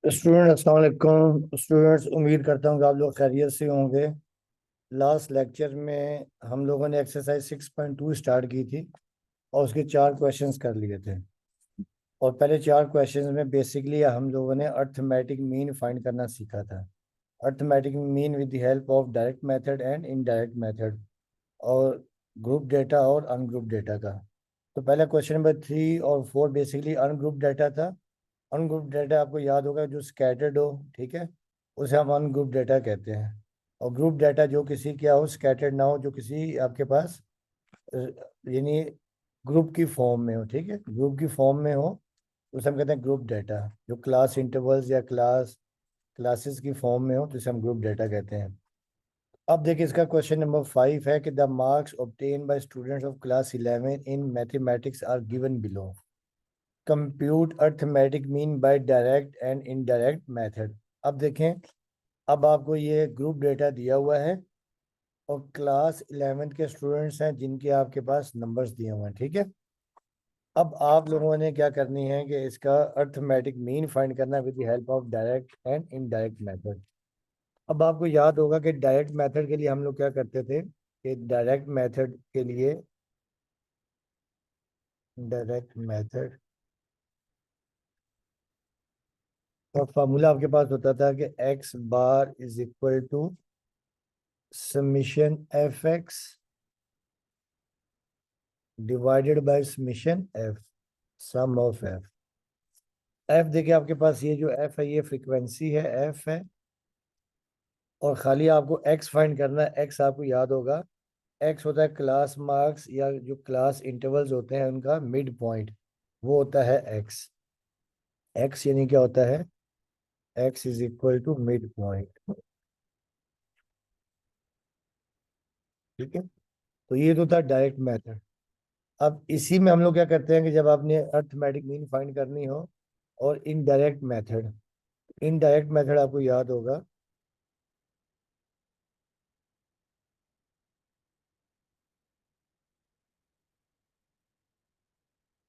Student अस्सलाम वालेकुम students, उम्मीद करता हूँ कि आप लोग खैरियत से होंगे। लास्ट लेक्चर में हम लोगों ने एक्सरसाइज 6.2 स्टार्ट की थी और उसके 4 क्वेश्चंस कर लिए थे। और पहले 4 क्वेश्चंस में बेसिकली हम लोगों ने अर्थमेटिक मीन फाइंड करना सीखा था। Arithmetic mean with the help of direct method and indirect method, और ग्रुप डेटा और अनग्रुप डेटा का। तो पहला क्वेश्चन नंबर 3 और 4 बेसिकली अनग्रुप डेटा था। अनग्रुप डेटा आपको याद होगा, जो स्कैटर्ड हो, ठीक है, उसे हम अनग्रुप डेटा कहते हैं। और ग्रुप डेटा जो किसी क्या हो, स्कैटर्ड ना हो, जो किसी आपके पास अ, यानी ग्रुप की फॉर्म में हो, ठीक है, ग्रुप की फॉर्म में हो, उसे हम कहते हैं ग्रुप डेटा। जो क्लास इंटरवल्स या क्लासेस की फॉर्म में हो तो इसे हम ग्रुप डेटा कहते हैं। अब देखिए, इसका क्वेश्चन नंबर 5 है कि the marks obtain by students of class 11 in mathematics are given below. Compute arithmetic mean by direct and indirect method. अब देखें, अब आपको ये ग्रुप डेटा दिया हुआ है और क्लास 11th के स्टूडेंट्स हैं जिनके आपके पास नंबर्स दिए हुए हैं, ठीक है। अब आप लोगों ने क्या करनी है कि इसका अर्थमेटिक मीन फाइंड करना with the help of direct and indirect method. अब आपको याद होगा कि डायरेक्ट मेथड के लिए हम लोग क्या करते थे, कि डायरेक्ट मेथड का फार्मूला आपके पास होता था कि X bar is equal to summation F X divided by summation F, sum of F. F देखिए आपके पास, ये जो एफ है ये फ्रीक्वेंसी है, एफ है। और खाली आपको एक्स फाइंड करना है। एक्स आपको याद होगा, एक्स होता है क्लास मार्क्स या जो क्लास इंटरवल्स होते हैं उनका मिड पॉइंट, वो होता है एक्स। एक्स यानी क्या होता है, X is equal to mid point, ठीक है। तो ये तो था डायरेक्ट मेथड। अब इसी में हम लोग क्या करते हैं कि जब आपने अर्थमेटिक मीन फाइंड करनी हो, और इनडायरेक्ट मेथड आपको याद होगा।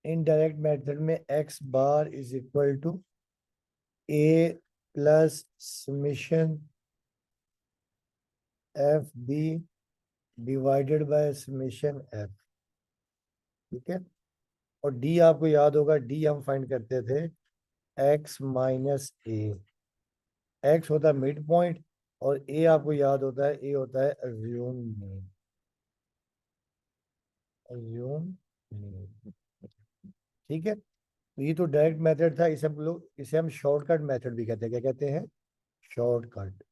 इनडायरेक्ट मेथड में X bar is equal to A plus summation F B divided by summation F, ठीक है। और डी आपको याद होगा, डी हम फाइंड करते थे एक्स माइनस ए। एक्स होता है मिड पॉइंट और ए आपको याद होता है, ए होता है अज्यूम मीन। अज्यूम मीन, ठीक है। तो ये तो डायरेक्ट मेथड था। इसे हम शॉर्टकट मेथड भी कहते हैं। क्या कहते हैं? शॉर्टकट।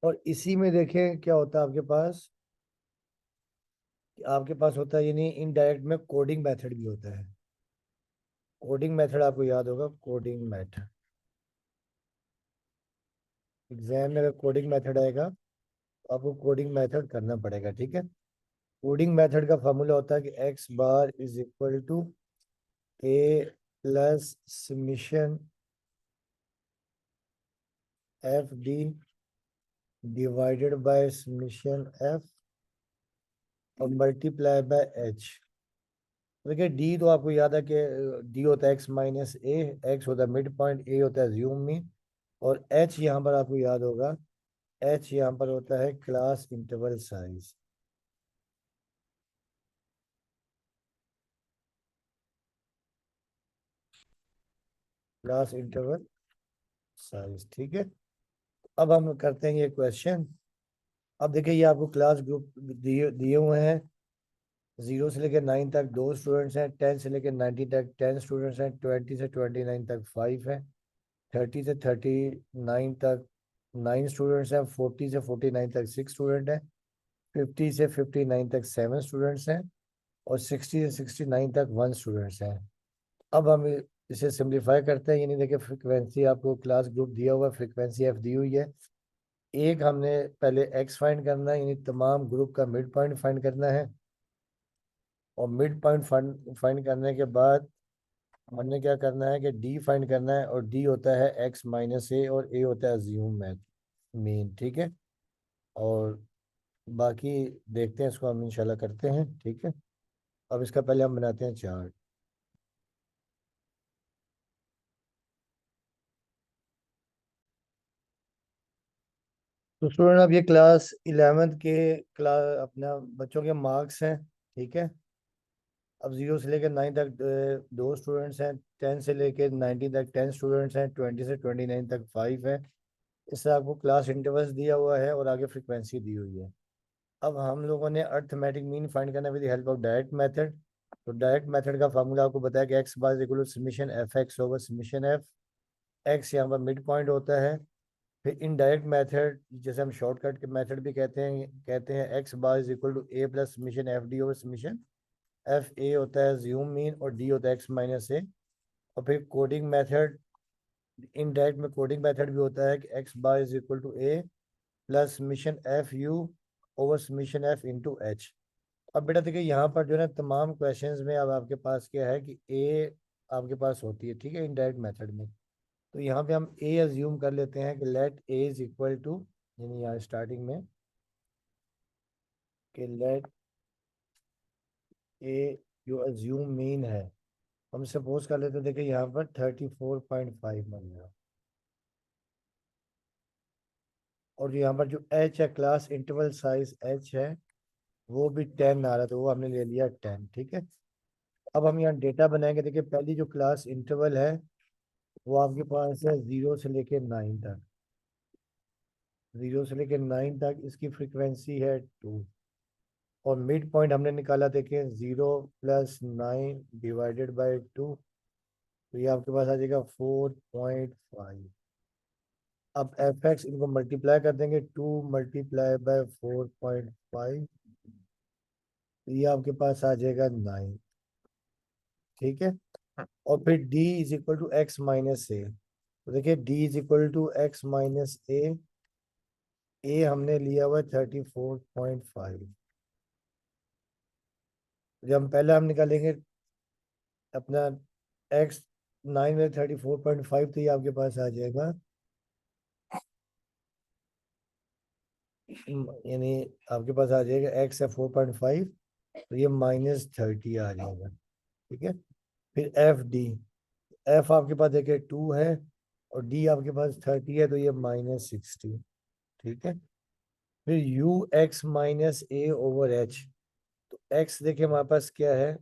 और इसी में देखें क्या होता है आपके पास, आपके पास होता है यानी इनडायरेक्ट में कोडिंग मेथड भी होता है। कोडिंग मेथड आपको याद होगा, कोडिंग मेथड। एग्जाम में अगर कोडिंग मेथड आएगा तो आपको कोडिंग मेथड करना पड़ेगा, ठीक है। कोडिंग मेथड का फॉर्मूला होता है कि X bar is equal to A plus summation F D divided by summation F और मल्टीप्लाई बाय एच। देखिए, डी तो आपको याद है कि डी होता है एक्स माइनस ए। एक्स होता है मिड पॉइंट, ए होता है ज्यूम मीन, और एच यहाँ पर आपको याद होगा, एच यहाँ पर होता है class interval size. Class interval size, ठीक है। अब हम करते हैं ये क्वेश्चन। अब देखिए, ये आपको क्लास ग्रुप दिए दिए हुए हैं। 0 से लेकर 9 तक 2 स्टूडेंट्स हैं, 10 से लेकर 90 तक 10 स्टूडेंट्स हैं, 20 से 29 तक 5 हैं, 30 से 39 तक 9 स्टूडेंट्स हैं, 40 से 49 तक 6 स्टूडेंट हैं, 50 से 59 तक 7 स्टूडेंट्स हैं, और 60 से 69 तक 1 स्टूडेंट्स हैं। अब हम इसे सिंप्लीफाई करते हैं। यानी देखिए, फ्रीक्वेंसी आपको क्लास ग्रुप दिया हुआ, फ्रीक्वेंसी एफ दी हुई है। एक हमने पहले एक्स फाइंड करना है, यानी तमाम ग्रुप का मिड पॉइंट फाइंड करना है। और मिड पॉइंट फाइंड करने के बाद हमने क्या करना है कि डी फाइंड करना है, और डी होता है एक्स माइनस ए और ए होता है अज्यूम मैथ मीन, ठीक है। और बाकी देखते हैं, इसको हम इंशाल्लाह करते हैं, ठीक है। अब इसका पहले हम बनाते हैं चार्ट। तो स्टूडेंट अब ये क्लास 11th के क्लास अपना बच्चों के मार्क्स हैं, ठीक है। अब 0 से लेकर 9 तक दो स्टूडेंट्स हैं, 10 से लेकर 19 तक 10 स्टूडेंट्स हैं, 20 से 29 तक 5 है। इससे आपको क्लास इंटरवल्स दिया हुआ है और आगे फ्रीक्वेंसी दी हुई है। अब हम लोगों ने अर्थमेटिक मीन फाइंड करना with help of direct method. तो डायरेक्ट मेथड का फार्मूला आपको बताया कि X bar equal to summation F X over summation F. X यहाँ पर मिड पॉइंट होता है। फिर इनडायरेक्ट मेथड, जैसे हम शॉर्टकट के मेथड भी कहते हैं X bar is equal to A plus summation F D over summation F. A होता है ज्यूम मीन और डी होता है एक्स माइनस ए। और फिर कोडिंग मेथड, इनडायरेक्ट में कोडिंग मेथड भी होता है कि X bar is equal to A plus summation F U over summation F into H. अब बेटा देखिए यहाँ पर जो है ना तमाम क्वेश्चंस में अब आपके पास क्या है कि ए आपके पास होती है, ठीक है, इनडायरेक्ट मेथड में। तो यहाँ पे हम ए अज्यूम कर लेते हैं कि let A is equal to, यानी यहाँ स्टार्टिंग में कि लेट ए जो अज्यूम मीन है, हम सपोज कर लेते हैं, देखिए यहाँ पर 34.5 मान लिया। और जो यहाँ पर जो एच है, क्लास इंटरवल साइज एच है, वो भी 10 आ रहा है, तो वो हमने ले लिया 10, ठीक है। अब हम यहाँ डेटा बनाएंगे। देखिए पहली जो क्लास इंटरवल है वो आपके पास है 0 से लेके 9 तक। 0 से लेके 9 तक इसकी फ्रीक्वेंसी है 2। और मिड पॉइंट हमने निकाला, देखिए 0 + 9 डिवाइडेड बाई 2, तो ये आपके पास आ जाएगा 4.5। अब एफ एक्स इनको मल्टीप्लाई कर देंगे, 2 × 4.5, तो ये आपके पास आ जाएगा 9, ठीक है। और फिर D is equal to X minus A. तो देखिए D is equal to X minus A हमने लिया हुआ 34.5। जब हम निकालेंगे अपना एक्स 9 में 34.5, तो ये आपके पास आ जाएगा, यानी आपके पास आ जाएगा एक्स है 4.5, तो ये -30 आ जाएगा, ठीक है। फिर एफ डी, एफ आपके पास देखिए 2 है और डी आपके पास 30 है, तो ये -60, ठीक है। फिर you x minus A over H. तो एक्स देखिए हमारे पास क्या है,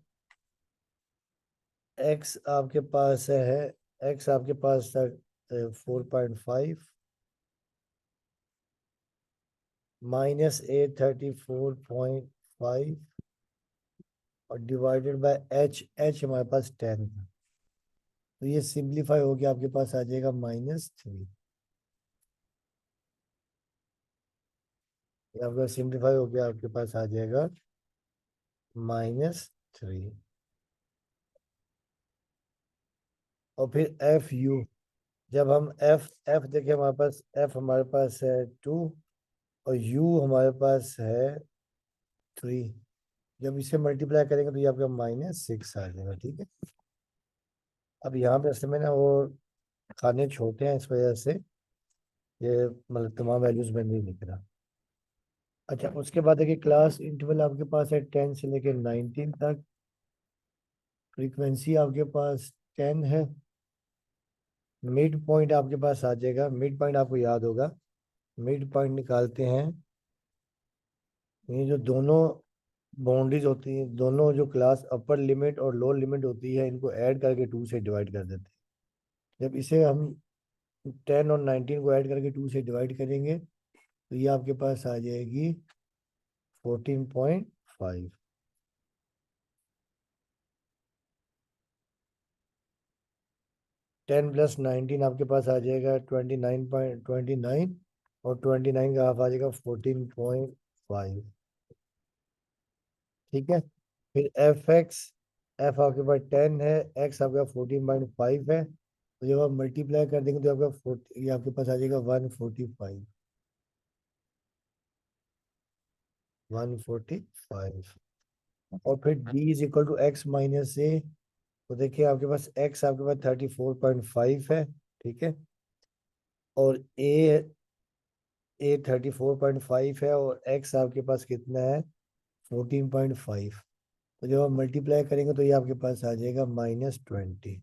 एक्स आपके पास है, एक्स आपके पास था 4.5 माइनस ए 34.5 और डिवाइडेड बाय एच, एच हमारे पास 10 था। तो ये सिंप्लीफाई हो गया, आपके पास आ जाएगा -3। ये आपका सिंप्लीफाई हो गया, आपके पास आ जाएगा -3। और फिर एफ यू, जब हम एफ एफ देखें हमारे पास एफ हमारे पास है 2 और यू हमारे पास है 3। जब इसे मल्टीप्लाई करेंगे तो ये आपका -6 आ जाएगा, ठीक है। अब यहाँ पे असल में ना वो खाने छोटे हैं, इस वजह से ये मतलब तमाम वैल्यूज में नहीं लिख रहा। अच्छा, उसके बाद देखिए क्लास इंटरवल आपके पास है 10 से लेकर 19 तक। फ्रीक्वेंसी आपके पास 10 है। मिड पॉइंट आपके पास आ जाएगा, मिड पॉइंट आपको याद होगा, मिड पॉइंट निकालते हैं। ये जो दोनों बाउंड्रीज होती हैं, दोनों जो क्लास अपर लिमिट और लोअर लिमिट होती है, इनको ऐड करके 2 से डिवाइड कर देते हैं। जब इसे हम 10 और 19 को ऐड करके 2 से डिवाइड करेंगे, तो ये आपके पास आ जाएगी 14.5। 10 + 19 आपके पास आ जाएगा 29.29 और 29 का हाफ आ जाएगा 14.5, ठीक है। फिर एफ एक्स, एफ आपके पास 10 है, एक्स आपका 14.5 है, तो जब आप मल्टीप्लाई कर देंगे तो आपका 40, ये आपके पास आ जाएगा 145, 145। और फिर D is equal to X minus A. तो देखिए आपके पास एक्स आपके पास 34.5 है, ठीक है। और ए 34.5 है और एक्स आपके पास कितना है 14.5। तो जब आप मल्टीप्लाई करेंगे तो ये आपके पास आ जाएगा -20।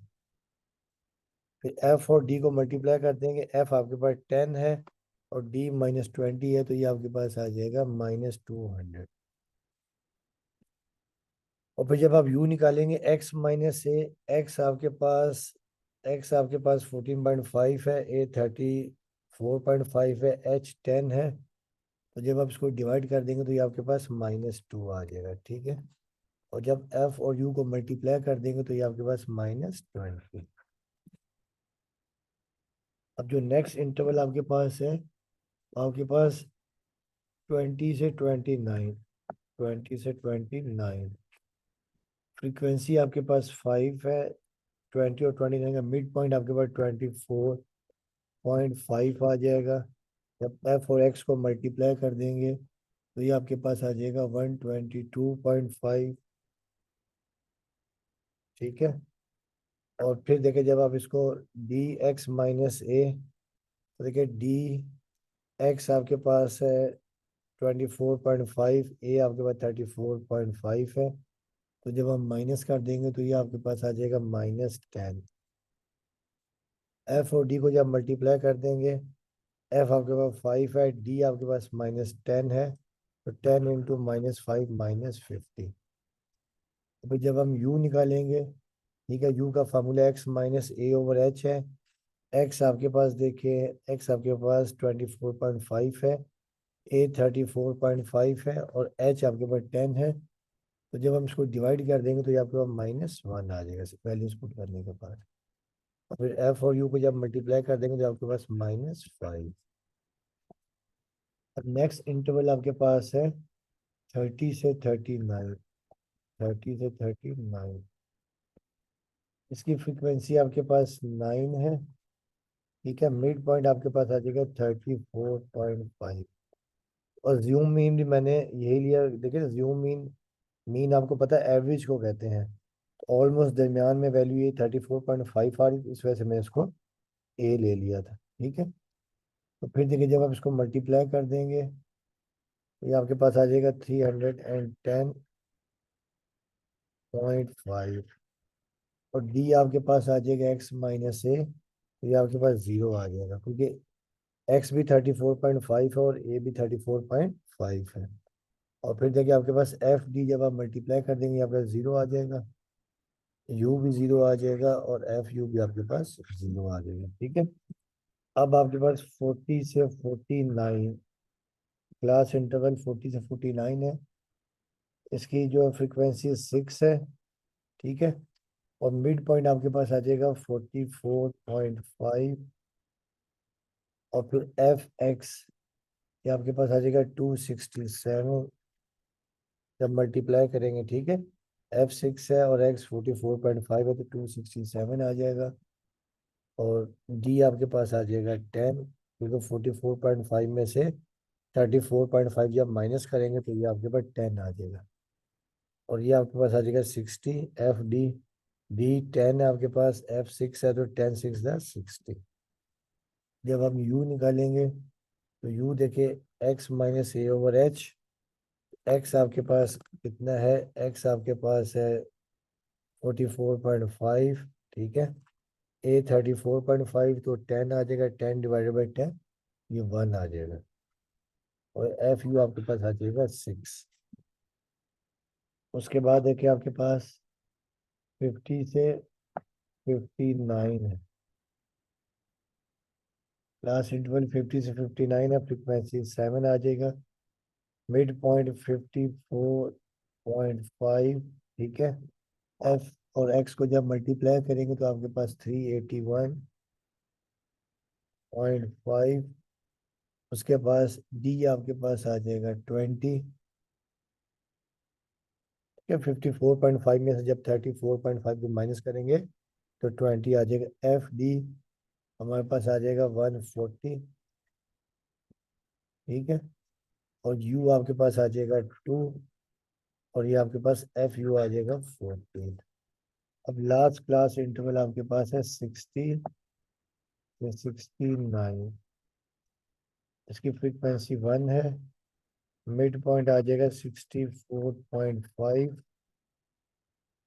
फिर एफ और डी को मल्टीप्लाई कर देंगे, एफ आपके पास 10 है और डी -20 है, तो ये आपके पास आ जाएगा -200। और फिर जब आप यू निकालेंगे एक्स माइनस ए, एक्स आपके पास 14.5 है, ए 34.5 है, एच 10 है। तो जब आप इसको डिवाइड कर देंगे तो ये आपके पास -2 आ जाएगा, ठीक है। और जब एफ और यू को मल्टीप्लाई कर देंगे तो ये आपके पास -20। अब जो नेक्स्ट इंटरवल आपके पास है, आपके पास 20 से 29। फ्रीक्वेंसी आपके पास 5 है। 20 और 29 का मिड पॉइंट आपके पास 24.5 आ जाएगा। जब एफ और एक्स को मल्टीप्लाई कर देंगे तो ये आपके पास आ जाएगा 122.5, ठीक है। और फिर देखिए जब आप इसको डी एक्स माइनस ए, तो देखिए डी एक्स आपके पास है 24.5, ए आपके पास 34.5 है। तो जब हम माइनस कर देंगे तो ये आपके पास आ जाएगा -10। एफ और डी को जब मल्टीप्लाई कर देंगे, एफ आपके पास 5 है, डी आपके पास -10 है, तो 10 इंटू -5 -50। तो फिर जब हम यू निकालेंगे, ठीक है, यू का फार्मूला एक्स माइनस ए ओवर एच है। एक्स आपके पास देखिए, एक्स आपके पास 24.5 है, ए 34.5 है और एच आपके पास 10 है। तो जब हम इसको डिवाइड कर देंगे तो ये आपके पास -1 आ जाएगा वैल्यूज पुट करने के बाद। और फिर एफ और यू को जब मल्टीप्लाई कर देंगे तो आपके पास -5। अब नेक्स्ट इंटरवल आपके पास है 30 से 39। 30 से 39, इसकी फ्रीक्वेंसी आपके पास 9 है, ठीक है। मिड पॉइंट आपके पास आ जाएगा 34.5। और ज्यूम मीन भी मैंने यही लिया, देखिए ज्यूम मीन, मीन आपको पता है एवरेज को कहते हैं। तो ऑलमोस्ट दरमियान में वैल्यू ये 34.5 आ रही थी, इस वजह से मैं इसको ए ले लिया था, ठीक है। तो फिर देखिए जब आप इसको मल्टीप्लाई कर देंगे तो ये आपके पास आ जाएगा 310.5। और डी आपके पास आ जाएगा एक्स माइनस ए, तो ये आपके पास 0 आ जाएगा, क्योंकि एक्स भी 34.5 है और ए भी 34.5 है। और फिर देखिए आपके पास एफ डी जब आप मल्टीप्लाई कर देंगे आपके पास 0 आ जाएगा, यू भी 0 आ जाएगा और एफ यू भी आपके पास 0 आ जाएगा, ठीक है। अब आपके पास 40 से 49, क्लास इंटरवल 40 से 49 है। इसकी जो फ्रीक्वेंसी 6 है, ठीक है। और मिड पॉइंट आपके पास आ जाएगा 44.5। और फिर एफ एक्स, ये आपके पास आ जाएगा 267 जब मल्टीप्लाई करेंगे, ठीक है। एफ 6 है और एक्स 44.5 है, तो 267 आ जाएगा। और डी आपके पास आ जाएगा 10, क्योंकि 44.5 में से 34.5 जब माइनस करेंगे तो ये आपके पास 10 आ जाएगा। और ये आपके पास आ जाएगा 60। एफ डी, डी 10 है आपके पास, एफ 6 है, तो 10 6 60। जब हम यू निकालेंगे तो यू देखिए एक्स माइनस ए ओवर एच। एक्स आपके पास कितना है, एक्स आपके पास है 44.5, ठीक है। ए 34.5, तो 10 आ जाएगा, 10/10 ये 1 आ जाएगा। और एफ यू आपके पास आ जाएगा 6। उसके बाद देखिए आपके पास 50 से 59 है, लास्ट इंटरवल 50 से 59 है, फ्रीक्वेंसी 7 आ जाएगा। मिड पॉइंट 54.5, ठीक है। एफ और एक्स को जब मल्टीप्लाई करेंगे तो आपके पास 381.5। उसके पास डी आपके पास आ जाएगा 20, ठीक है। 54.5 में से जब 34.5 को माइनस करेंगे तो 20 आ जाएगा। एफ डी हमारे पास आ जाएगा 140, ठीक है। और यू आपके पास आ जाएगा 2, और ये आपके पास एफ यू आ जाएगा 14। अब लास्ट क्लास इंटरवल आपके पास है 60 से 69। इसकी फ्रीक्वेंसी 1 है, मिड पॉइंट आ जाएगा 64.5।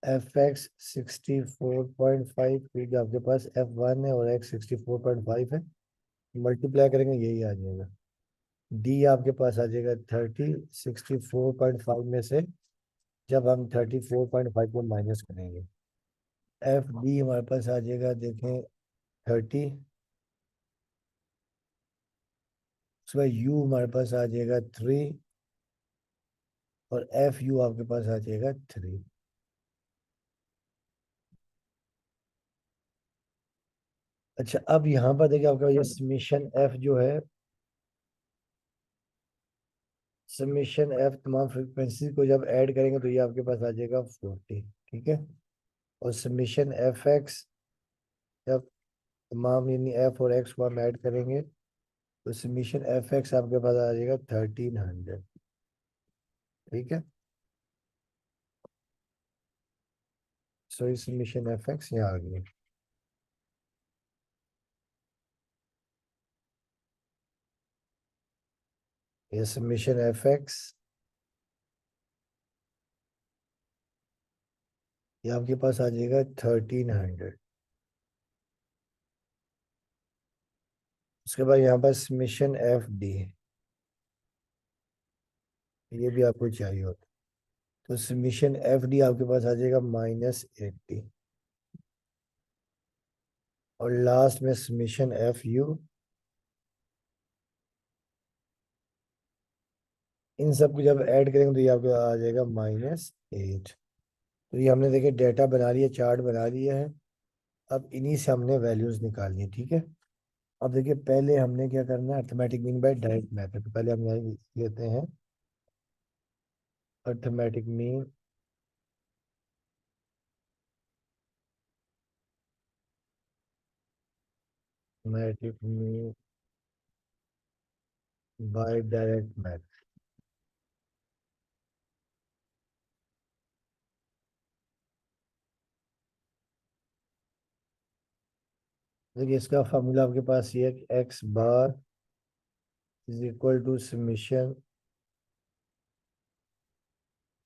एफ एक्स 64.5 क्योंकि आपके पास F1 है और एक्स 64.5 है, मल्टीप्लाई करेंगे यही आ जाएगा। डी आपके पास आ जाएगा 64.5 में से जब हम 34.5 को माइनस करेंगे, एफ डी हमारे पास आ जाएगा, देखें 30, उसके बाद यू हमारे पास आ जाएगा 3 और एफ यू आपके पास आ जाएगा 3। अच्छा, अब यहाँ पर देखिए आपका ये समीशन एफ जो है, समीशन एफ तमाम फ्रीक्वेंसी को जब ऐड करेंगे तो ये आपके पास आ जाएगा 40, ठीक है। और समीशन एफ एक्स जब तमाम यानी एफ और एक्स को हम ऐड करेंगे तो समीशन एफ एक्स आपके पास आ जाएगा 1300, ठीक है। सो इस समीशन एफ एक्स यहाँ आ गई। ये समीशन एफ एक्स ये आपके पास आ जाएगा 1300। उसके बाद यहाँ पर समीशन एफ डी, ये भी आपको चाहिए होता, तो समीशन एफ डी आपके पास आ जाएगा -80। और लास्ट में समीशन एफ यू, इन सब को जब ऐड करेंगे तो ये आपको आ जाएगा -8। तो ये हमने देखे डेटा बना लिया, चार्ट बना लिया है। अब इन्हीं से हमने वैल्यूज निकालनी है, ठीक है। अब देखिए पहले हमने क्या करना है, arithmetic mean by direct method. तो पहले हम यहाँ लेते हैं arithmetic mean metric mean by direct method. देखिए इसका फार्मूला आपके पास ये है, X bar is equal to summation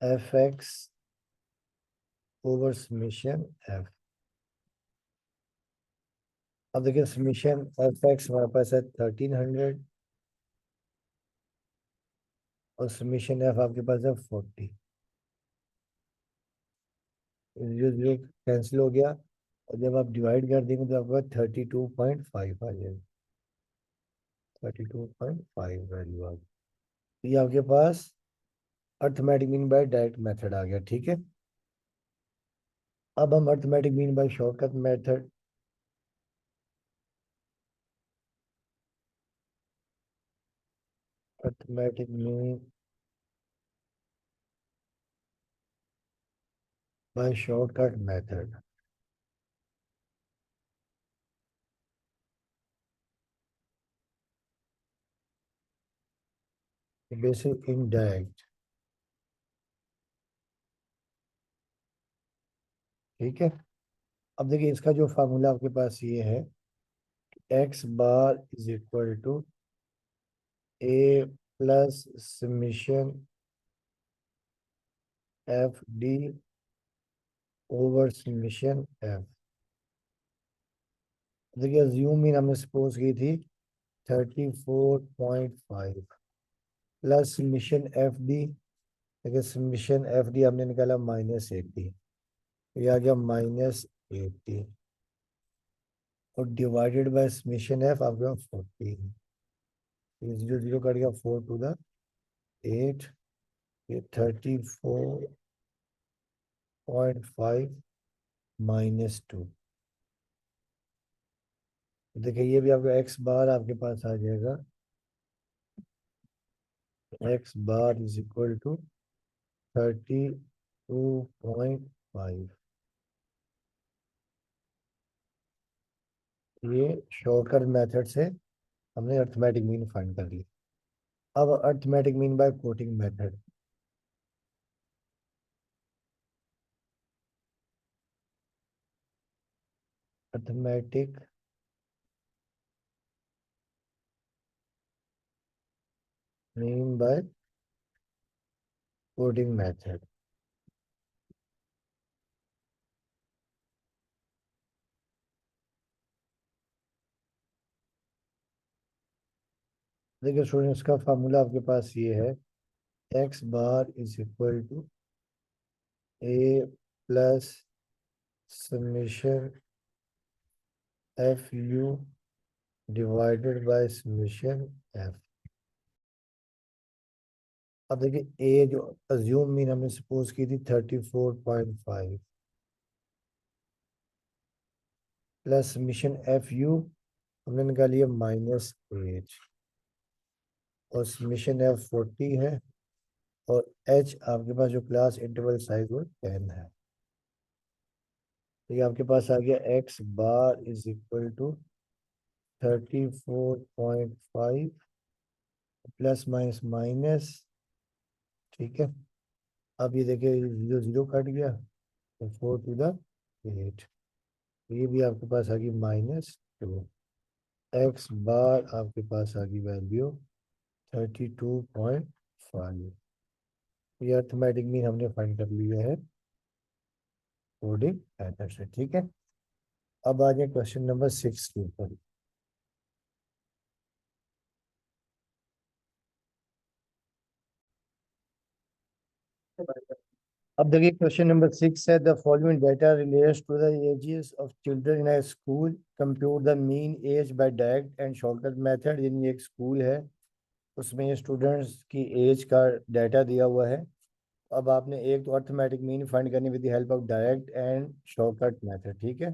F X over summation F. अब देखिए समीशन एफ एक्स हमारे पास है 1300 और समीशन एफ आपके पास है 40। जीरो जीरो कैंसिल हो गया और जब आप डिवाइड कर देंगे तो आपके पास 32.5 आ जाएगा, 32.5 वैल्यू आ गई। तो ये आपके पास arithmetic mean by direct method आ गया, ठीक है। अब हम arithmetic mean by shortcut method, arithmetic mean by shortcut method, basic indirect, ठीक है। अब देखिए इसका जो फार्मूला आपके पास ये है, X bar is equal to A plus summation F D over summation F. देखिए ज्यूम इन हमने सपोज की थी 34.5 प्लस समीशन एफ डी। देखिए समीशन एफ डी हमने निकाला -80, ये आ गया -80 और डिवाइडेड बाय समीशन एफ आ गया 14। जीरो जीरो कट गया, 4 टू द 8, ये 34.5 -2। देखिए ये भी आपका एक्स बार आपके पास आ जाएगा, X bar is equal to 32.5। ये शॉर्टकट मेथड से हमने अर्थमेटिक मीन फाइंड कर लिया। अब arithmetic mean by coding method, arithmetic mean by coding method. देखिए स्टूडेंट, इसका फार्मूला आपके पास ये है, X bar is equal to A plus summation F U divided by summation F. अब देखिए ए जो अज्यूम मीन हमने सपोज की थी 34.5 प्लस समेशन एफ यू हमने निकाली है -8 और समेशन एफ 40 है और एच आपके पास जो क्लास इंटरवल साइज वो 10 है। तो ये आपके पास आ गया X bar is equal to 34.5 plus minus minus, ठीक है। अब ये देखिए जीरो जीरो कट गया तो 4 टू द 8, ये भी आपके पास आ गई -2। एक्स बार आपके पास आ गई वैल्यू 32.5। ये अर्थमेटिक मीन हमने फाइंड कर लिया है कोडिंग मेथड से, ठीक है। अब आ जाए क्वेश्चन नंबर 6 के ऊपर। अब देखिए क्वेश्चन नंबर 6 है, the following data relates to the ages of children in a school, compute the mean age by direct and shortcut method. यानी एक स्कूल है, उसमें ये स्टूडेंट्स की एज का डाटा दिया हुआ है। अब आपने एक तो अर्थमेटिक मीन फाइंड करनी with the help of direct and shortcut method, ठीक है।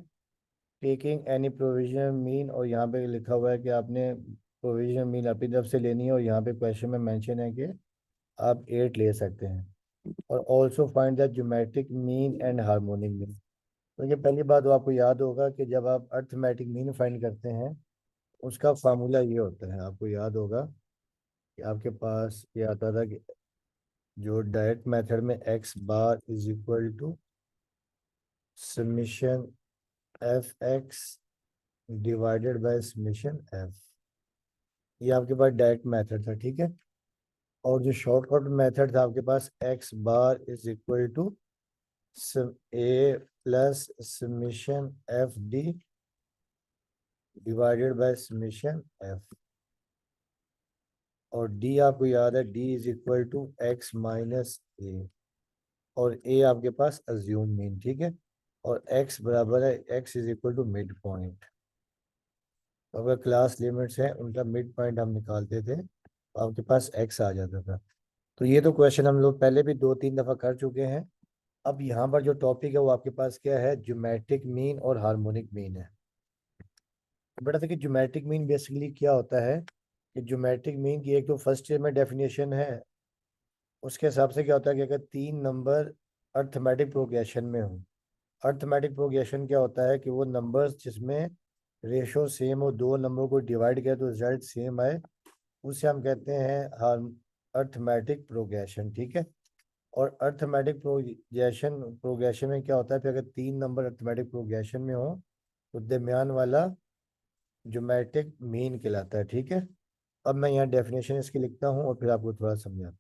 टेकिंग एनी प्रोविजनल मीन, और यहाँ पे लिखा हुआ है कि आपने प्रोविजनल मीन अपनी तरफ से लेनी है, और यहाँ पे क्वेश्चन में मेंशन है कि आप 8 ले सकते हैं। और also find the geometric mean and harmonic mean. तो ये पहली बात तो आपको याद होगा कि जब आप अर्थमेटिक मीन फाइंड करते हैं उसका फार्मूला ये होता है, आपको याद होगा कि आपके पास ये आता था कि जो डायरेक्ट मेथड में X bar is equal to summation F X divided by summation F. ये आपके पास डायरेक्ट मेथड था, ठीक है। और जो शॉर्टकट मेथड था आपके पास X bar is equal to A plus summation F D divided by summation F. और डी आपको याद है, D is equal to X minus A, और ए आपके पास अज्यूम मीन, ठीक है। और एक्स बराबर है X is equal to mid point. तो अगर क्लास लिमिट्स हैं उनका मिड पॉइंट हम निकालते थे तो आपके पास एक्स आ जाता था। तो ये तो क्वेश्चन हम लोग पहले भी 2-3 दफ़ा कर चुके हैं। अब यहाँ पर जो टॉपिक है वो आपके पास क्या है, ज्योमेट्रिक मीन और हार्मोनिक मीन है। बेटा देखिए ज्योमेट्रिक मीन बेसिकली क्या होता है कि ज्योमेट्रिक मीन की एक तो फर्स्ट ईयर में डेफिनेशन है, उसके हिसाब से क्या होता है कि अगर 3 नंबर अर्थमेटिक प्रोग्रेशन में हो। अर्थमेटिक प्रोग्रेशन क्या होता है कि वो नंबर्स जिसमें रेशो सेम हो, 2 नंबरों को डिवाइड किया तो रिजल्ट सेम आए, उसे हम कहते हैं अर्थमेटिक प्रोग्रेशन, ठीक है। और अर्थमेटिक प्रोग्रेशन में क्या होता है, फिर अगर 3 नंबर अर्थमेटिक प्रोग्रेशन में हो तो दरमियान वाला ज्योमेट्रिक मीन कहलाता है, ठीक है। अब मैं यहाँ डेफिनेशन इसकी लिखता हूँ और फिर आपको थोड़ा समझाता हूँ।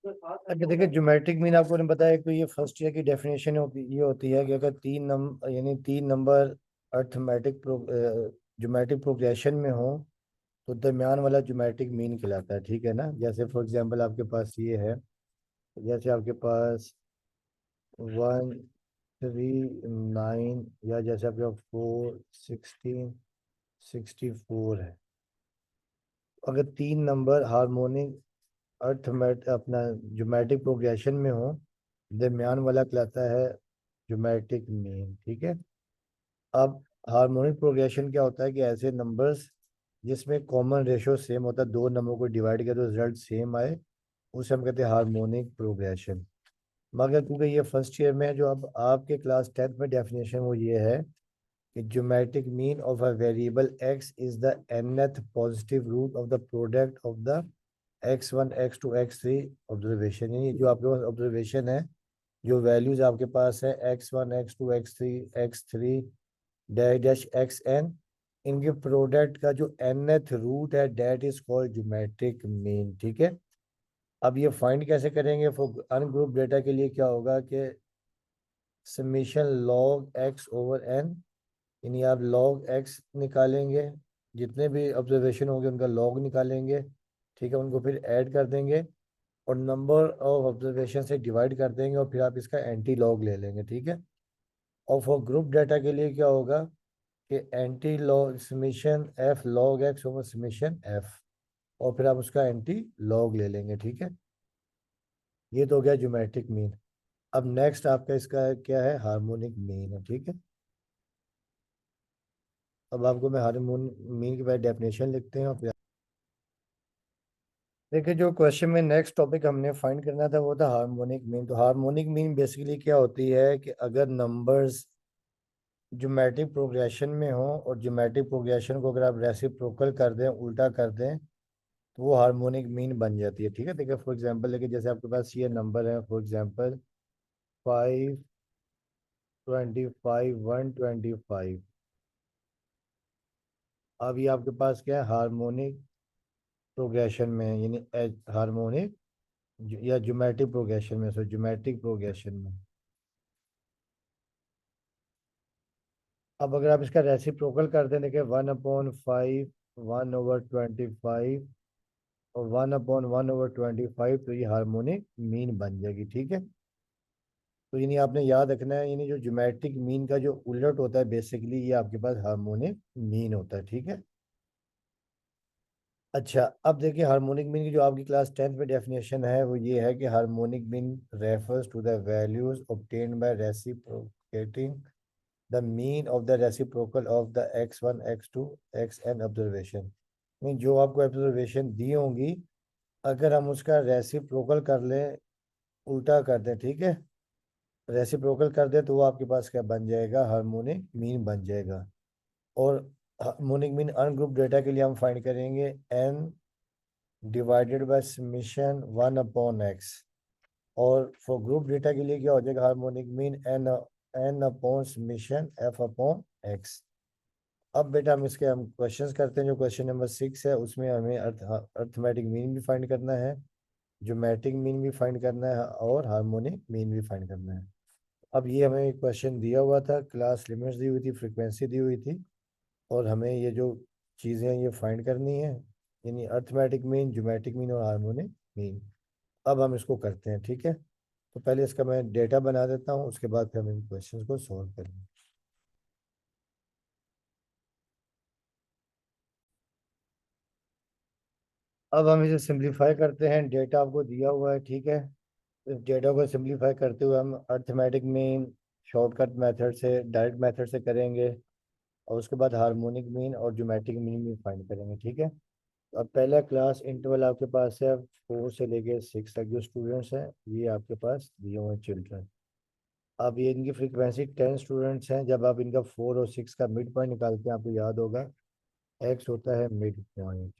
अच्छा देखिए ज्योमेट्रिक मीन आपको ने बताया तो ये फर्स्ट ईयर की डेफिनेशन ये होती है कि अगर 3 नंबर यानी 3 नंबर अर्थमेटिक ज्योमेट्रिक प्रोग्रेशन में हो तो दरमियान वाला ज्योमेट्रिक मीन कहलाता है, ठीक है ना। जैसे फॉर एग्जांपल आपके पास ये है, जैसे आपके पास 139 या जैसे आपके पास 4 16 64 है। अगर 3 नंबर हार्मोनिक अपना ज्योमेट्रिक प्रोग्रेशन में हो, दरमियान वाला कहलाता है ज्योमेट्रिक मीन, ठीक है। अब हार्मोनिक प्रोग्रेशन क्या होता है कि ऐसे नंबर्स जिसमें कॉमन रेशो सेम होता है, 2 नंबर को डिवाइड किया तो रिजल्ट सेम आए, उसे हम कहते हैं हार्मोनिक प्रोग्रेशन। मगर क्योंकि ये फर्स्ट ईयर में है, जो अब आपके क्लास 10th में डेफिनेशन वो ये है कि geometric mean of a variable X is the nth positive root of the product of the x1 x2 x3 observation. यानी जो आपके पास ऑब्जर्वेशन है, जो वैल्यूज आपके पास है x1 x2 x3 x3 dash dash xn, इनके प्रोडक्ट का जो nth रूट है that is called geometric mean, ठीक है। अब ये फाइंड कैसे करेंगे, फॉर अनग्रुप डेटा के लिए क्या होगा कि summation log X over N, यानी आप log x निकालेंगे, जितने भी ऑब्जर्वेशन होंगे उनका log निकालेंगे, ठीक है, उनको फिर ऐड कर देंगे और नंबर ऑफ ऑब्जर्वेशन से डिवाइड कर देंगे और फिर आप इसका एंटी लॉग ले लेंगे, ठीक है। और फॉर ग्रुप डाटा के लिए क्या होगा कि anti log summation F log X over summation F, और फिर आप उसका एंटी लॉग ले लेंगे, ठीक है। ये तो हो गया ज्योमेट्रिक मीन। अब नेक्स्ट आपका इसका क्या है, हार्मोनिक मीन है, ठीक है। अब आपको मैं हार्मोनिक मीन की पहले डेफिनेशन लिखते हैं और फिर देखिए, जो क्वेश्चन में नेक्स्ट टॉपिक हमने फाइंड करना था वो था हार्मोनिक मीन। तो हार्मोनिक मीन बेसिकली क्या होती है कि अगर नंबर्स ज्योमेट्रिक प्रोग्रेशन में हो और ज्योमेट्रिक प्रोग्रेशन को अगर आप रेसिप्रोकल कर दें, उल्टा कर दें, तो वो हार्मोनिक मीन बन जाती है, ठीक है। देखिए फॉर एग्जांपल, लेकिन जैसे आपके पास ये नंबर है, फॉर एग्जांपल 525 125। अब ये आपके पास क्या है, हार्मोनिक प्रोग्रेशन में है, यानी हार्मोनिक या ज्योमेट्रिक प्रोग्रेशन में, सो ज्योमेट्रिक प्रोग्रेशन में। अब अगर आप इसका रेसिप्रोकल कर दें, देखिए 1/5, 1/25 और 1/1/25, तो ये हार्मोनिक मीन बन जाएगी, ठीक है। तो यानी आपने याद रखना है, यानी जो ज्योमेट्रिक मीन का जो उलट होता है बेसिकली ये आपके पास हार्मोनिक मीन होता है, ठीक है। अच्छा, अब देखिए हार्मोनिक मीन की जो आपकी क्लास 10th में डेफिनेशन है वो ये है कि harmonic mean refers to the values obtained by reciprocating the mean of the reciprocal of the x1 x2 xn observation. Mean जो आपको ऑब्जर्वेशन दी होंगी, अगर हम उसका रेसिप्रोकल कर लें, उल्टा कर दें, ठीक है, रेसिप्रोकल कर दें, तो वो आपके पास क्या बन जाएगा, हार्मोनिक मीन बन जाएगा। और हार्मोनिक मीन अनग्रुप डेटा के लिए हम फाइंड करेंगे n divided by summation 1/x। और फॉर ग्रुप डेटा के लिए क्या हो जाएगा, harmonic mean n upon summation f upon x। अब बेटा हम क्वेश्चंस करते हैं। जो क्वेश्चन नंबर 6 है उसमें हमें अर्थमेटिक मीन भी फाइंड करना है, ज्योमेट्रिक मीन भी फाइंड करना है और हार्मोनिक मीन भी फाइंड करना है। अब ये हमें एक क्वेश्चन दिया हुआ था, क्लास लिमिट्स दी हुई थी, फ्रीक्वेंसी दी हुई थी, और हमें ये जो चीज़ें हैं ये फाइंड करनी है, यानी अर्थमेटिक मीन, ज्योमेट्रिक मीन और हार्मोनिक मीन। अब हम इसको करते हैं, ठीक है। तो पहले इसका मैं डेटा बना देता हूँ, उसके बाद फिर हम इन क्वेश्चंस को सॉल्व करेंगे। अब हम इसे सिंप्लीफाई करते हैं। डेटा आपको दिया हुआ है, ठीक है। इस डेटा को सिंप्लीफाई करते हुए हम अर्थमेटिक मीन शॉर्टकट मेथड से, डायरेक्ट मेथड से करेंगे, और उसके बाद हार्मोनिक मीन और ज्योमेट्रिक मीन भी फाइंड करेंगे, ठीक है। अब पहला क्लास इंटरवल आपके पास है 4 से लेके 6 तक जो स्टूडेंट्स हैं ये आपके पास दिए हुए चिल्ड्रन। अब ये इनकी फ्रीक्वेंसी 10 स्टूडेंट्स हैं। जब आप इनका 4 और 6 का मिड पॉइंट निकालते हैं, आपको याद होगा एक्स होता है मिड पॉइंट,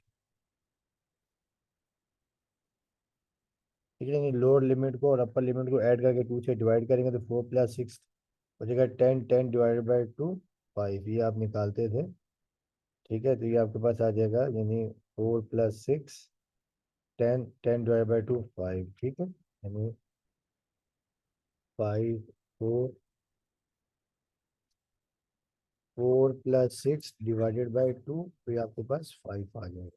ठीक है। लोअर लिमिट को और अपर लिमिट को ऐड करके 2 से डिवाइड करेंगे तो 4 + 6 हो जाएगा 10, 10 डिवाइडेड बाई 2 5, ये आप निकालते थे, ठीक है। तो ये आपके पास आ जाएगा, यानी 4 + 6 10, 10 डिवाइड बाई 2 5, ठीक है। यानी 5 4, 4 + 6 डिवाइडेड बाई 2, तो ये आपके पास 5 आ जाएगा।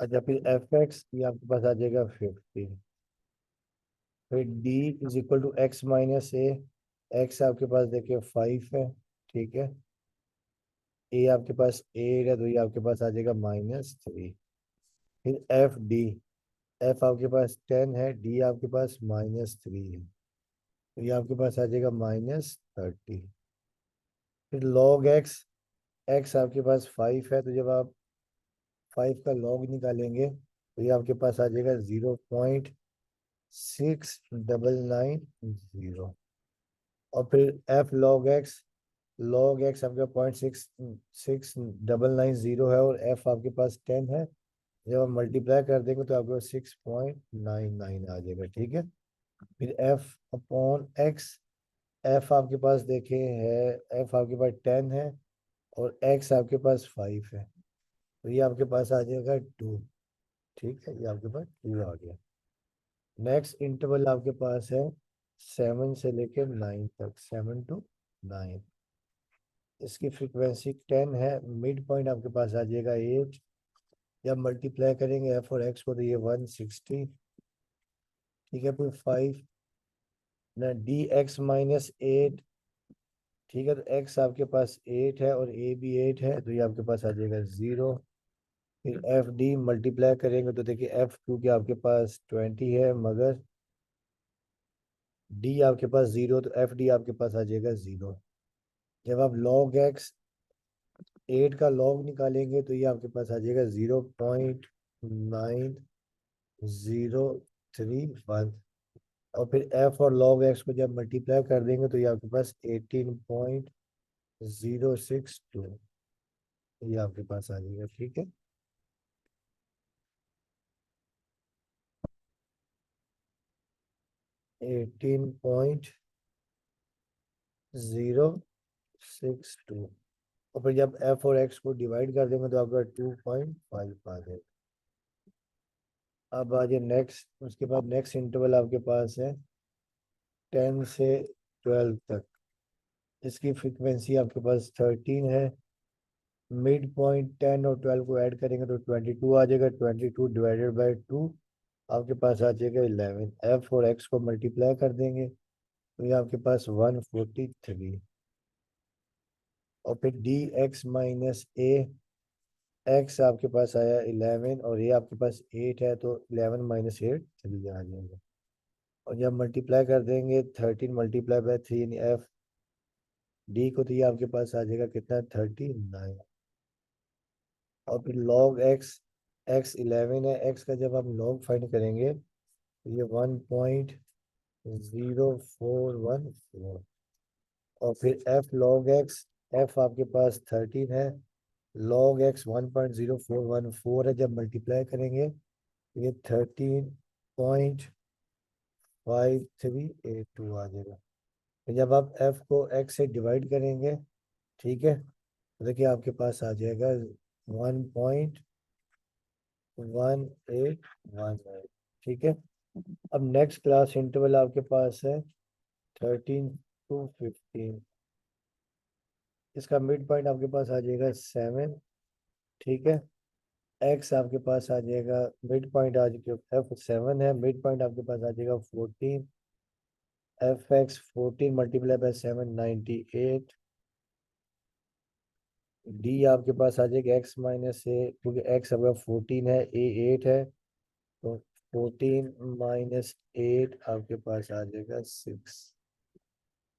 अच्छा, फिर f(x) ये आपके पास आ जाएगा 50। फिर d = x - a, x आपके पास देखिए 5 है, ठीक है। a आपके पास 8 है, तो ये आपके पास आ जाएगा -3। फिर f आपके पास 10 है, d आपके पास -3 है, तो ये आपके पास आ जाएगा -30। फिर log x आपके पास 5 है, तो जब आप 5 का log निकालेंगे तो ये आपके पास आ जाएगा 0.6990। और फिर log x आपका 0.666990 है, और f आपके पास 10 है। जब आप मल्टीप्लाई कर देंगे तो आपके पास 6.99 आ जाएगा, ठीक है। फिर f/x, f आपके पास देखें है, f आपके पास 10 है और x आपके पास 5 है, तो ये आपके पास आ जाएगा 2, ठीक है। ये आपके पास 2 आ गया। नेक्स्ट इंटरवल आपके पास है 7 से लेके 9 तक, 7 to 9। इसकी फ्रीक्वेंसी 10 है, मिड पॉइंट आपके पास आ जाएगा 8। जब मल्टीप्लाई करेंगे एफ और एक्स को तो ये 160। ठीक है, फिर 5 ना डी एक्स माइनस 8। ठीक है, तो एक्स आपके पास 8 है और ए भी 8 है, तो ये आपके पास आ जाएगा 0। फिर एफ डी मल्टीप्लाई करेंगे तो देखिए एफ क्योंकि आपके पास 20 है, मगर डी आपके पास 0, तो एफ डी आपके पास आ जाएगा 0। जब आप लॉग एक्स 8 का लॉग निकालेंगे तो ये आपके पास आ जाएगा 0.9031। और फिर एफ और लॉग एक्स को जब मल्टीप्लाई कर देंगे तो ये आपके पास 18.062 ये आपके पास आ जाएगा। ठीक है, 18.062। और फिर जब एफ और एक्स को डिवाइड कर देंगे तो आपका 2.5 आ जाएगा। अब आ जाए नेक्स्ट, उसके बाद नेक्स्ट इंटरवल आपके पास है 10 से 12 तक। इसकी फ्रीक्वेंसी आपके पास 13 है। मिड पॉइंट 10 और 12 को ऐड करेंगे तो 22 आ जाएगा। 22 डिवाइडेड बाई 2 आपके पास आ जाएगा 11। एफ और एक्स को मल्टीप्लाई कर देंगे तो ये आपके पास 143। और फिर डी एक्स माइनस ए, एक्स आपके पास आया 11 और ये आपके पास 8 है, तो 11 माइनस 8 3 आ जाएगा। और जब मल्टीप्लाई कर देंगे 13 मल्टीप्लाई बाय 3 यानी एफ डी को, तो ये आपके पास आ जाएगा कितना, 39। और फिर लॉग एक्स, एक्स 11 है, एक्स का जब हम लॉग फाइंड करेंगे तो ये 1.0414। और फिर एफ लॉग एक्स, एफ आपके पास 13 है, लॉग एक्स 1.0414 है, जब मल्टीप्लाई करेंगे तो ये 13.5382 आ जाएगा। तो जब आप एफ को एक्स से डिवाइड करेंगे, ठीक है, तो देखिए आपके पास आ जाएगा 1.1818। ठीक है, अब नेक्स्ट क्लास इंटरवल आपके पास है 13 to 15। इसका मिड पॉइंट आपके पास आ जाएगा 7। ठीक है, एक्स आपके पास आ जाएगा, मिड पॉइंट आ जाएगा, एफ 7 है, मिड पॉइंट आपके पास आ जाएगा 14। F x 14 multiply by 7 98। D आपके पास आ जाएगा एक्स माइनस ए, क्योंकि एक्स आपका 14 है, ए 8 है, तो 14 माइनस 8 आपके पास आ जाएगा 6।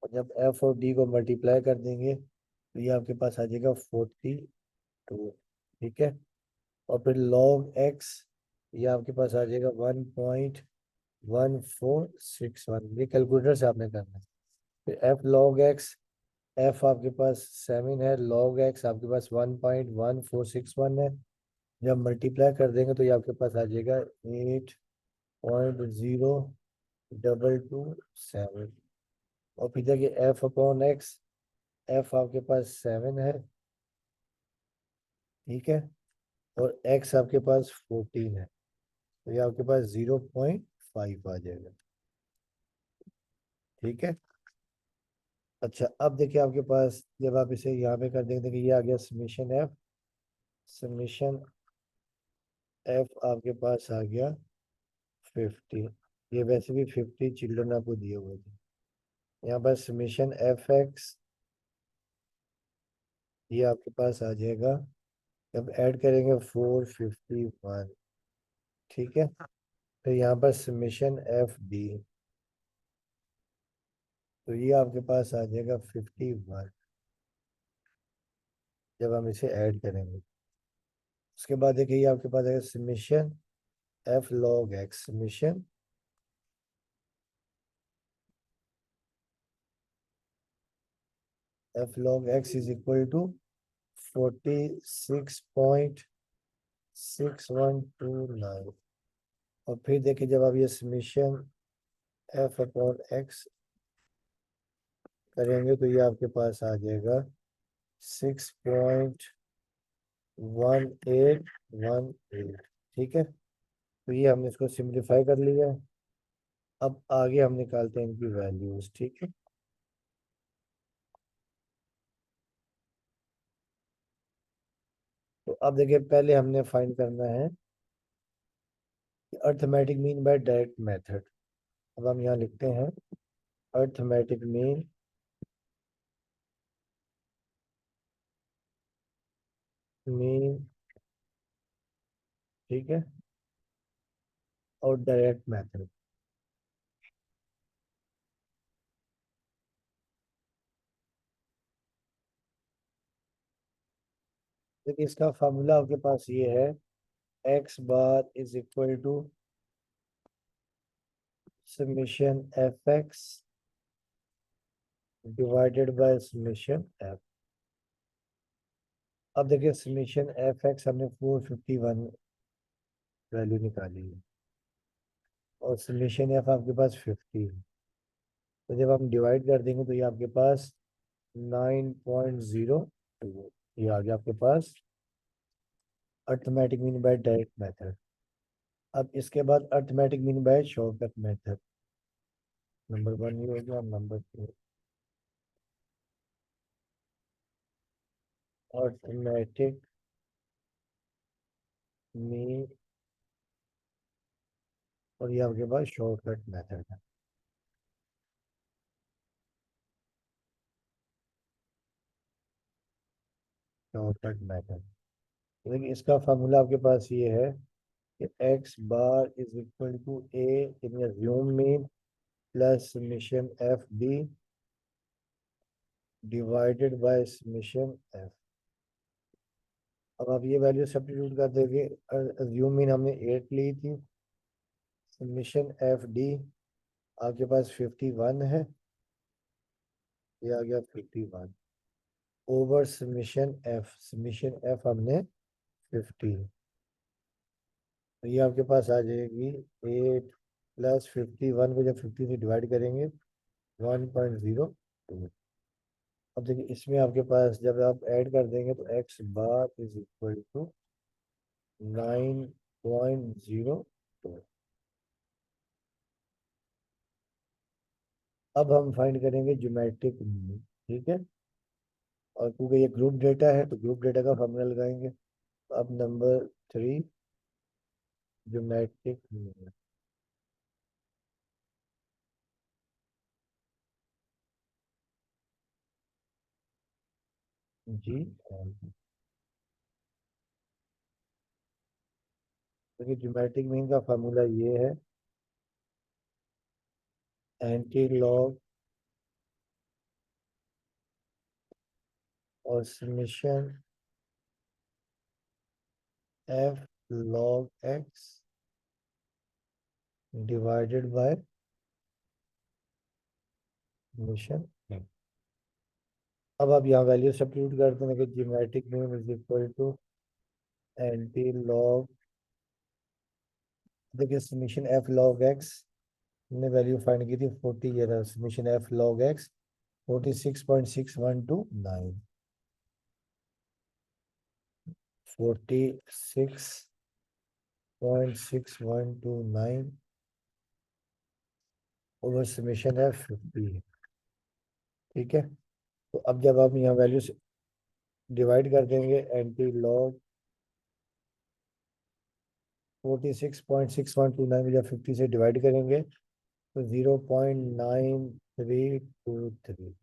और जब एफ और डी को मल्टीप्लाई कर देंगे तो ये आपके पास आ जाएगा 42। ठीक है, और फिर लॉग एक्स, ये आपके पास आ जाएगा 1.1461। ये कैलकुलेटर से आपने करना है। फिर एफ लॉग एक्स, एफ आपके पास 7 है, लॉग एक्स आपके पास 1.1461 है, जब मल्टीप्लाई कर देंगे तो ये आपके पास आ जाएगा 8.0227। और फिर देखिए एफ अपॉन एक्स, एफ आपके पास 7 है, ठीक है, और एक्स आपके पास 14 है, तो ये आपके पास 0.5 आ जाएगा। ठीक है, अच्छा अब देखिए आपके पास जब आप इसे यहाँ पे कर देंगे, देखिए ये आ गया समीशन एफ। समीशन एफ आपके पास आ गया 50। ये वैसे भी 50 चिल्ड्रन आपको दिए हुए थे। यहाँ पर समीशन एफ एक्स, ये आपके पास आ जाएगा, जब ऐड करेंगे 451। ठीक है, फिर यहाँ पर समीशन एफ डी, तो ये आपके पास आ जाएगा 51 जब हम इसे ऐड करेंगे। उसके बाद देखिए ये आपके पास आएगा summation F log X, summation F log X is equal to 46.6129। और फिर देखिए जब आप ये समीशन एफ अपॉन एक्स करेंगे तो ये आपके पास आ जाएगा 6.1818। ठीक है, तो ये हमने इसको सिंप्लीफाई कर लिया है। अब आगे हम निकालते हैं इनकी वैल्यूज, ठीक है। तो अब देखिए, पहले हमने फाइंड करना है arithmetic mean by direct method. अब हम यहाँ लिखते हैं अर्थमेटिक मीन, ठीक है, और डायरेक्ट मेथड। देखिए, इसका फार्मूला आपके पास ये है, X bar is equal to summation F X divided by summation F. अब देखिए, समेशन एफ एक्स हमने 451 वैल्यू निकाली है, और समेशन एफ आपके पास 50 है। तो जब हम डिवाइड कर देंगे तो ये आपके पास 9.02, ये आ गया आपके पास arithmetic mean by direct method. अब इसके बाद arithmetic mean by shortcut method. Number 1 ये हो गया। नंबर 2 अर्थमेटिक मीन, और ये आपके पास शॉर्टकट मेथड है। शॉर्टकट मेथड, देखिए इसका फार्मूला आपके पास ये है कि X bar is equal to A in assume mean plus summation F B divided by summation F. अब आप ये वैल्यू सब्स्टिट्यूट कर देंगे। अज्यूम मीन हमने 8 ली थी, समेशन एफ डी आपके पास 51 है, ये आ गया 51 ओवर समेशन एफ हमने 50, तो ये आपके पास आ जाएगी 8 प्लस 51 को जब 50 से डिवाइड करेंगे 1.02। अब देखिए, इसमें आपके पास जब आप ऐड कर देंगे तो X bar is equal to 9.02। अब हम फाइंड करेंगे ज्योमेट्रिक मीन, ठीक है। और क्योंकि ये ग्रुप डेटा है तो ग्रुप डेटा का फॉर्मूला लगाएंगे। तो अब नंबर 3 ज्योमेट्रिक मीन, जी। देखिए, ज्योमेट्रिक मीन का फार्मूला ये है, एंटी लॉग और summation F log X divided by summation. अब आप यहाँ वैल्यू सब्स्टिट्यूट कर देंगे कि geometric mean is equal to anti log, देखिए समेशन एफ लॉग एक्स हमने वैल्यू फाइंड की थी 40, ये रहा summation F log X 46.6129, 46.6129 over summation F 50, ठीक है। तो अब जब आप यहाँ वैल्यू डिवाइड कर देंगे, एंटी लॉग 46.6129 में जब 50 से डिवाइड करेंगे तो 0.9323,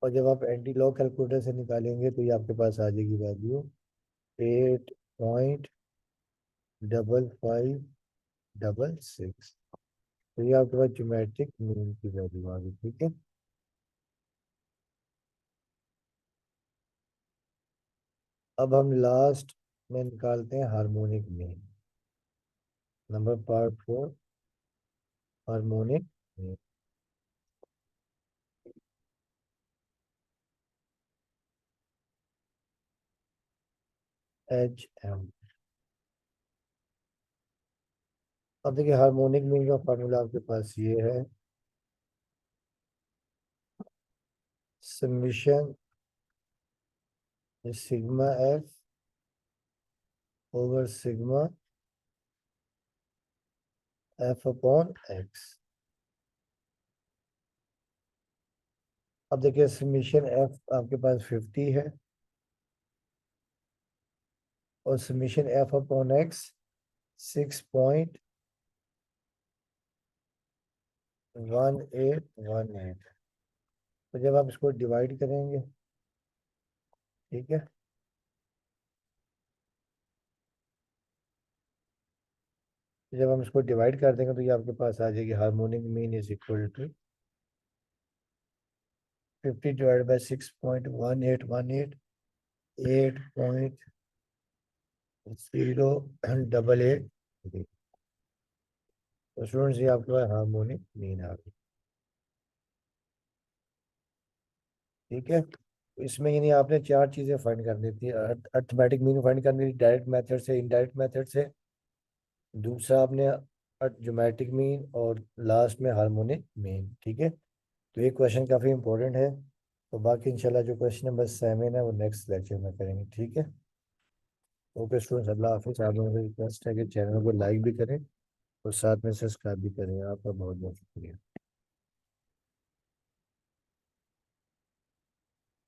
और जब आप एंटी लॉग कैलकुलेटर से निकालेंगे तो ये आपके पास आ जाएगी वैल्यू 8.5566। तो ये आपके पास ज्योमेट्रिक मीन की वैल्यू आ गई, ठीक है। अब हम लास्ट में निकालते हैं harmonic mean. Number part 4 harmonic mean, H M. अब देखिए, हार्मोनिक मीन का फार्मूला आपके पास ये है, summation sigma F over sigma F upon x. अब देखिए समीशन एफ आपके पास 50 है और समीशन एफ अपॉन एक्स 6.1818। तो जब आप इसको डिवाइड करेंगे, ठीक है, तो जब हम इसको डिवाइड कर देंगे तो ये आपके पास आ जाएगी harmonic mean is equal to 50 divide by 6.1818 8.088। तो स्टूडेंट्स ये आपके पास हार्मोनिक मीन आ गई। ठीक है, तो इसमें यानी आपने चार चीजें फाइंड करनी थी। अर्थमेटिक मीन फाइंड करनी थी डायरेक्ट मेथड से, इनडायरेक्ट मेथड से, दूसरा आपने ज्योमेट्रिक मीन, और लास्ट में हार्मोनिक मीन। ठीक है, तो ये क्वेश्चन काफी इंपॉर्टेंट है। तो बाकी इंशाल्लाह जो क्वेश्चन नंबर 7 है वो नेक्स्ट लेक्चर में करेंगे। ठीक है, ओके स्टूडेंट्स, अल्लाह हाफिज़। आप लोगों से रिक्वेस्ट है कि चैनल को लाइक भी करें और साथ में सब्सक्राइब भी करें। आपका बहुत बहुत शुक्रिया।